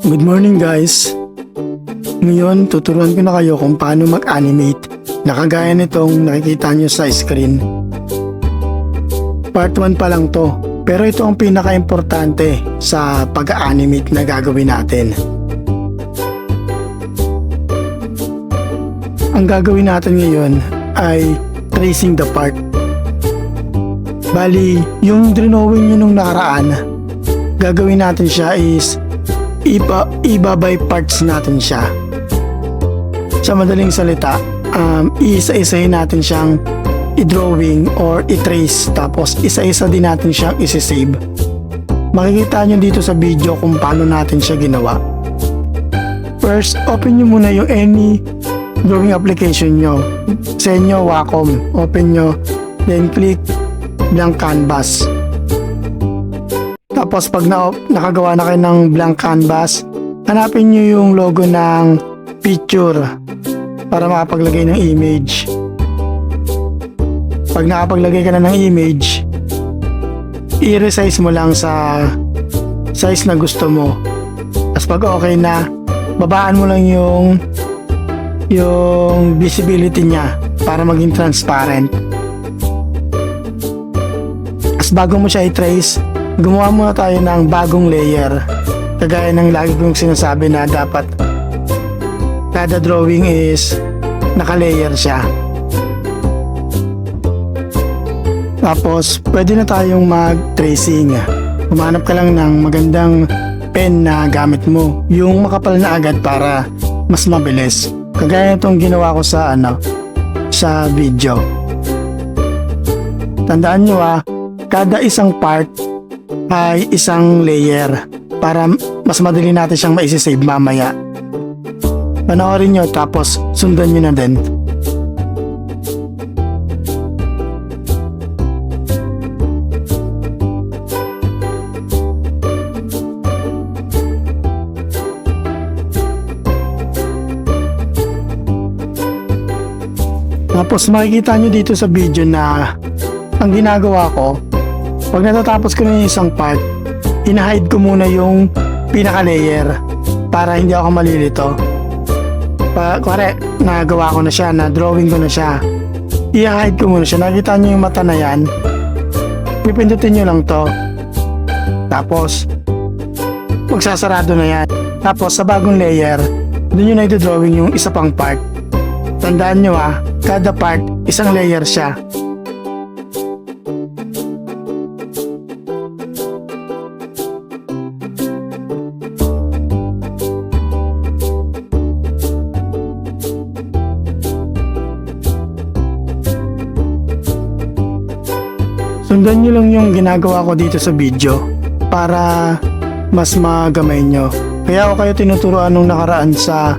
Good morning guys! Ngayon tuturuan ko na kayo kung paano mag-animate na kagaya nitong nakikita nyo sa screen. Part 1 pa lang to, pero ito ang pinaka-importante sa pag-animate na gagawin natin. Ang gagawin natin ngayon ay tracing the part. Bali, yung drawing nyo nung nakaraan, gagawin natin siya is iba by parts natin siya. Sa madaling salita, isa-isahin natin siyang i-drawing or i-trace, tapos isa-isa din natin siyang isi-save. Makikita nyo dito sa video kung paano natin siya ginawa. First, open nyo muna yung any drawing application nyo. Sa inyo, Wacom. Open nyo, then click blank canvas. Tapos pag nakagawa na kayo ng blank canvas, hanapin nyo yung logo ng picture para makapaglagay ng image. Pag nakapaglagay ka na ng image, i-resize mo lang sa size na gusto mo. Tapos pag okay na, babaan mo lang yung visibility niya para maging transparent. Tapos bago mo siya i-trace, gumawa muna tayo ng bagong layer. Kagaya ng lagi kong sinasabi na dapat kada drawing is naka-layer siya. Tapos pwede na tayong mag-tracing. Humanap ka lang ng magandang pen na gamit mo, yung makapal na agad para mas mabilis. Kagaya itong ginawa ko sa video. Tandaan nyo kada isang part ay isang layer para mas madali natin siyang maisisave mamaya. Panoorin nyo tapos sundan nyo na din. Tapos makikita nyo dito sa video na ang ginagawa ko, pag natatapos ko na yung isang part, ina-hide ko muna yung pinaka-layer para hindi ako malilito. Kuwari, nagawa ko na siya, na-drawing ko na siya, i-hide ko muna siya. Nakita nyo yung mata na yan, pipindutin nyo lang to, tapos magsasarado na yan. Tapos sa bagong layer, doon nyo na ito-drawing yung isa pang part. Tandaan nyo kada part, isang layer siya. Sundan nyo lang yung ginagawa ko dito sa video para mas magamay nyo. Kaya ako kayo tinuturuan nung nakaraan sa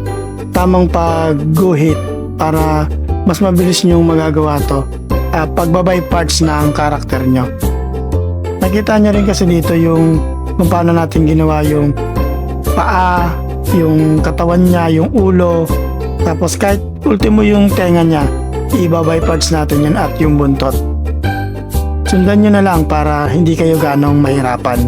tamang pag-guhit para mas mabilis nyong magagawa to. Pagbabay parts ng karakter nyo. Nakita nyo rin kasi dito yung kung paano natin ginawa yung paa, yung katawan niya, yung ulo, tapos kahit ultimo yung tenga niya, ibabay parts natin yan at yung buntot. Sundan nyo na lang para hindi kayo ganong mahirapan.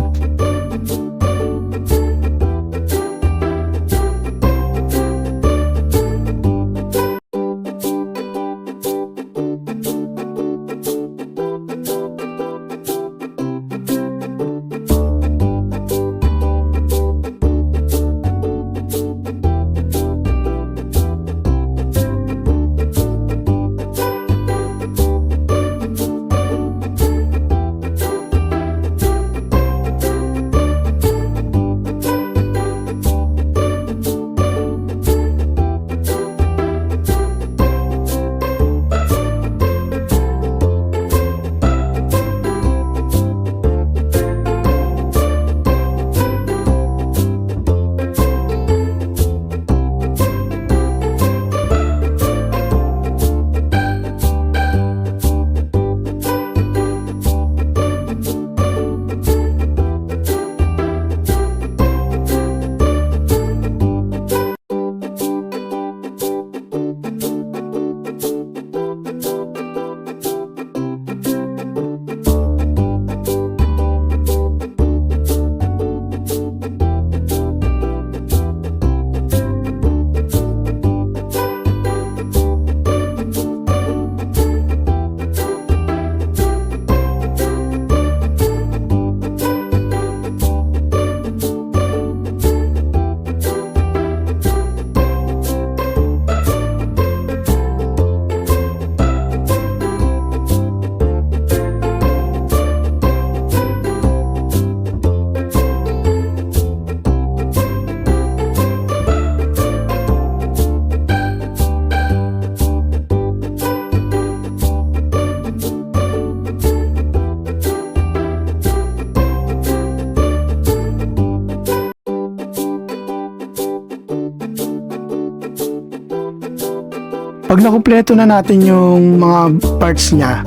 Pag nakumpleto na natin yung mga parts niya,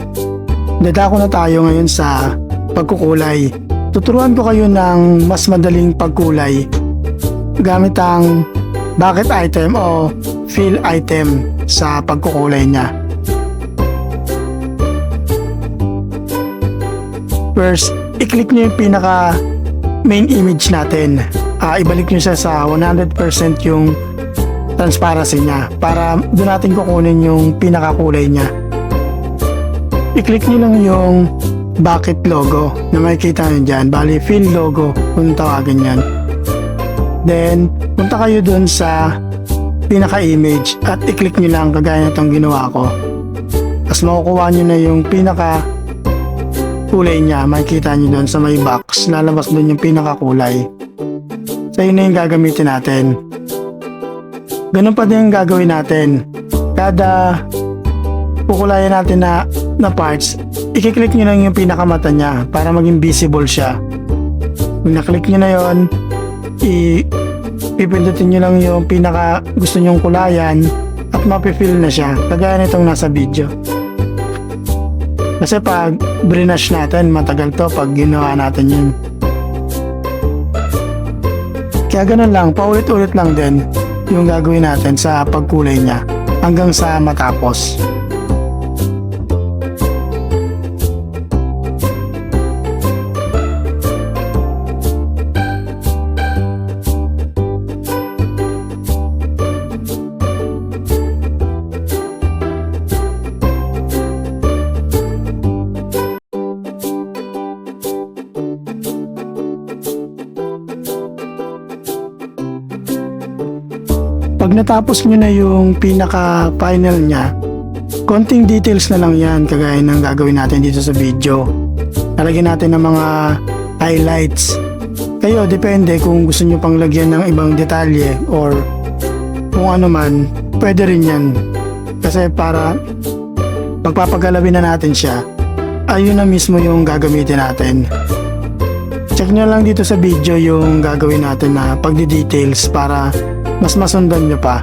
dadako na tayo ngayon sa pagkukulay. Tuturuan ko kayo ng mas madaling pagkulay gamit ang bucket item o fill item sa pagkukulay niya. First, i-click nyo yung pinaka main image natin. Ibalik nyo siya sa 100% yung transparency niya para doon natin kukunin yung pinakakulay niya. I-click nyo lang yung bucket logo na makikita nyo dyan. Bali, fill logo kung tawagin yan. Then, punta kayo doon sa pinaka-image at i-click nyo lang kagaya nitong ginawa ko. Tapos makukuha nyo na yung pinaka-kulay niya. Makikita nyo doon sa may box. Lalabas doon yung pinaka-kulay. So, yun na yung gagamitin natin. Ganun pa din yung gagawin natin. Kada kukulayan natin na parts, i-click nyo lang yung pinakamata niya para maging visible siya. Kung na-click nyo na yun, pipindutin nyo lang yung pinaka gusto nyong kulayan at mapifill na siya kagaya nitong nasa video. Kasi pag brush natin, matagal to pag ginawa natin yun. Kaya ganun lang, paulit-ulit lang din yung gagawin natin sa pagkulay niya hanggang sa matapos. Pag natapos nyo na yung pinaka-final niya, konting details na lang yan kagaya ng gagawin natin dito sa video. Lalagyan natin ng mga highlights. Kayo, depende kung gusto nyo pang lagyan ng ibang detalye or kung ano man, pwede rin yan. Kasi para pagpapagalawin na natin siya, ayun na mismo yung gagamitin natin. Check nyo lang dito sa video yung gagawin natin na pagdi-details para mas masundan nyo pa.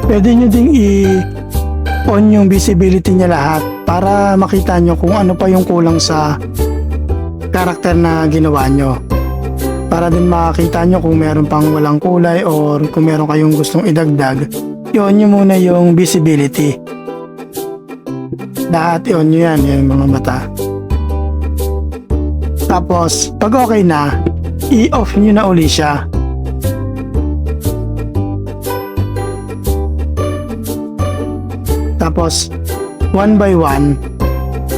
Pwede nyo ding i-on yung visibility niya lahat para makita nyo kung ano pa yung kulang sa karakter na ginawa nyo. Para din makakita nyo kung meron pang walang kulay or kung meron kayong gustong idagdag, i-on nyo muna yung visibility. Lahat i-on nyo yan, yung mga mata. Tapos, pag okay na, i-off nyo na uli siya. Tapos, one by one,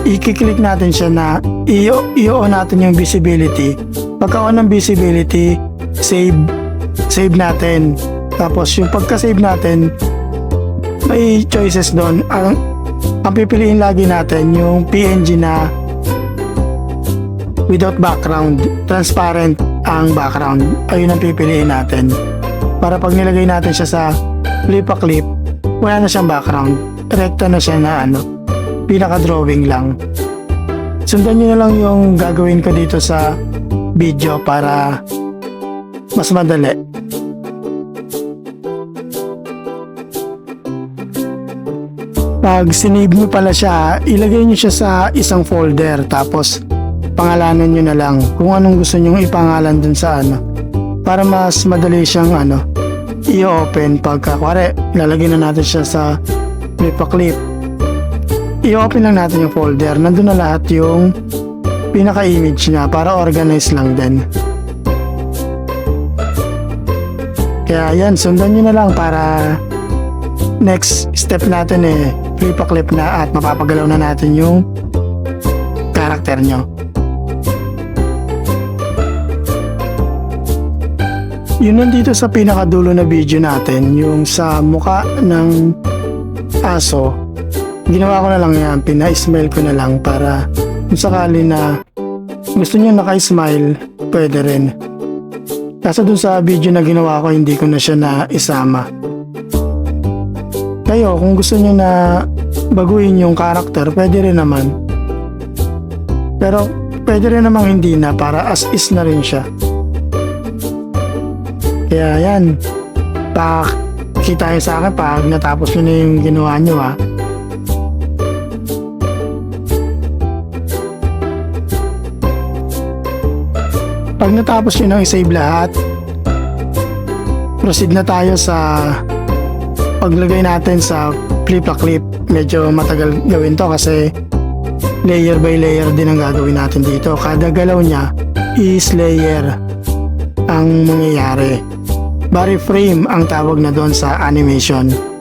i-click natin siya na i-on natin yung visibility. Pagka-on ng visibility, save natin. Tapos, yung pagka-save natin, may choices doon. Ang pipiliin lagi natin yung PNG na without background, transparent ang background. Ayun ang pipiliin natin. Para pag nilagay natin siya sa clip, wala na siyang background. Rekta na siya na pinaka-drawing lang. Sundan nyo na lang yung gagawin ko dito sa video para mas madali. Pag sinave nyo pala siya, ilagay nyo siya sa isang folder tapos pangalanan nyo na lang kung anong gusto nyo ipangalan dun sa para mas madali siyang i-open pagka kuwari lalagay na natin siya sa clip. I-open lang natin yung folder, nandun na lahat yung pinaka-image niya para organize lang din. Kaya yan, sundan nyo na lang para next step natin clip na at mapapagalaw na natin yung karakter nyo. Yun nandito sa pinakadulo na video natin, yung sa muka ng aso, ginawa ko na lang yan, pina-smile ko na lang para kung sakali na gusto nyo naka-smile, pwede rin. Kaso dun sa video na ginawa ko, hindi ko na siya na-isama. Kayo, kung gusto nyo na baguhin yung karakter, pwede rin naman. Pero pwede rin namang hindi na, para as is na rin siya. Kaya yan, pakita nyo sa akin pag natapos nyo na yung ginawa nyo ha. Pag natapos nyo nang i-save lahat, proceed na tayo sa paglagay natin sa clip. Medyo matagal gawin to kasi layer by layer din ang gagawin natin dito. Kada galaw niya is layer ang mangyayari. Bari frame ang tawag na doon sa animation.